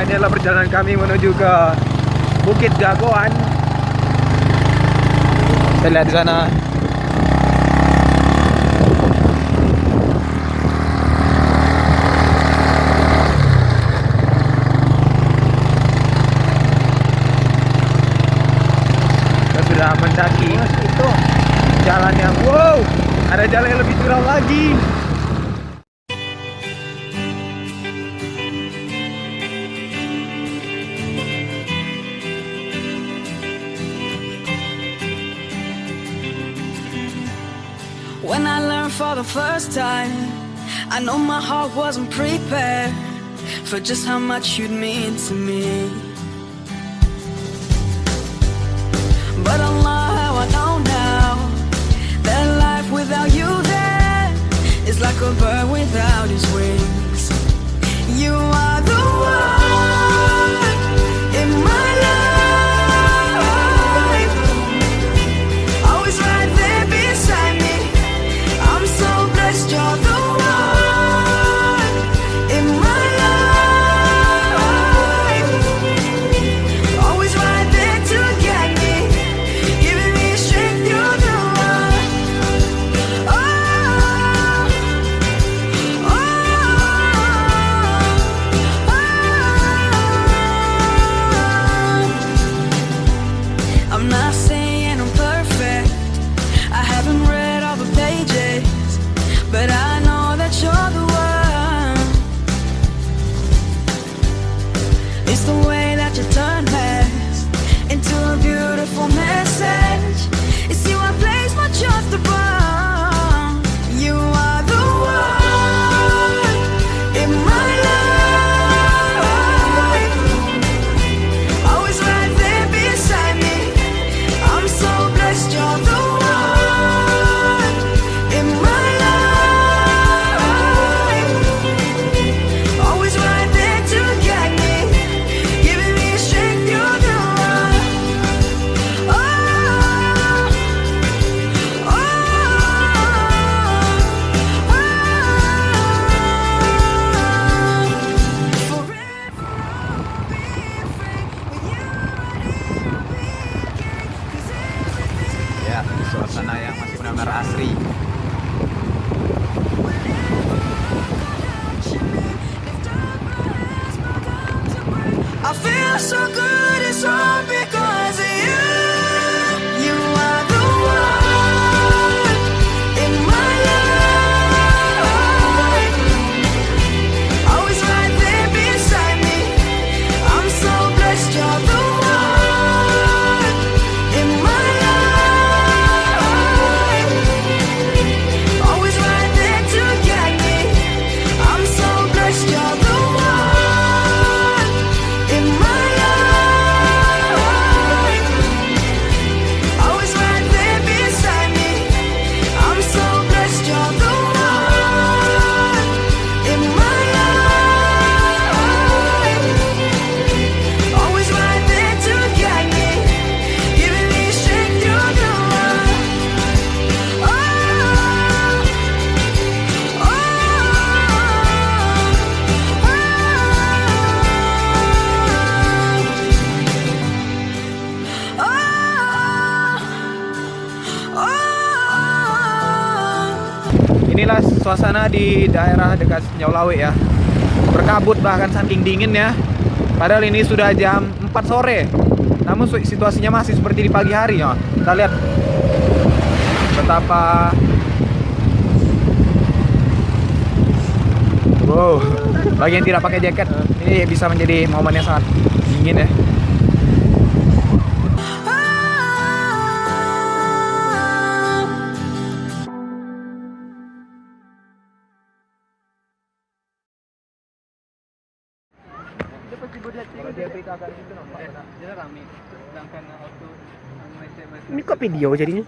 ini adalah perjalanan kami menuju ke Bukit Jagoan. Kita lihat di sana. Kita sudah mendaki jalan yang ada jalan yang lebih curam lagi. When I learned for the first time, I know my heart wasn't prepared for just how much you'd mean to me. But Allah, how I know now that life without you there is like a bird without his wings. You are the one in my life, always right there beside me. I'm so blessed you're the one in my life, always right there to get me, giving me strength. You're the one. Oh, oh, oh. I'm not saying I'm perfect, I haven't read all the pages, but I know that you're the one. It's the way that you turn mess into a beautiful message. It's you I place my trust upon. You are the one in my life, always right there beside me. I'm so blessed you're the one in my life, always right there to get me, giving me strength. You're the one. Oh, oh, oh. Forever I'll be afraid with you Ya, suasana yang masih benar-benar asri. I feel so good, it's all because of you. You are the one in my life, always right there beside me. I'm so blessed you're the one in my life, always right there to get me. I'm so blessed you're the one in my life, always right there beside me. I'm so blessed you're the one in my life, always right there to get me, giving me strength. You're the one. Oh, oh, oh, oh. Inilah suasana di daerah dekat Senjawa ya. Berkabut bahkan saking dinginnya. Padahal ini sudah jam 4 sore. Namun situasinya masih seperti di pagi hari ya. Kita lihat betapa bagi yang tidak pakai jaket ini bisa menjadi momen yang sangat dingin ya. Ini kok video jadinya?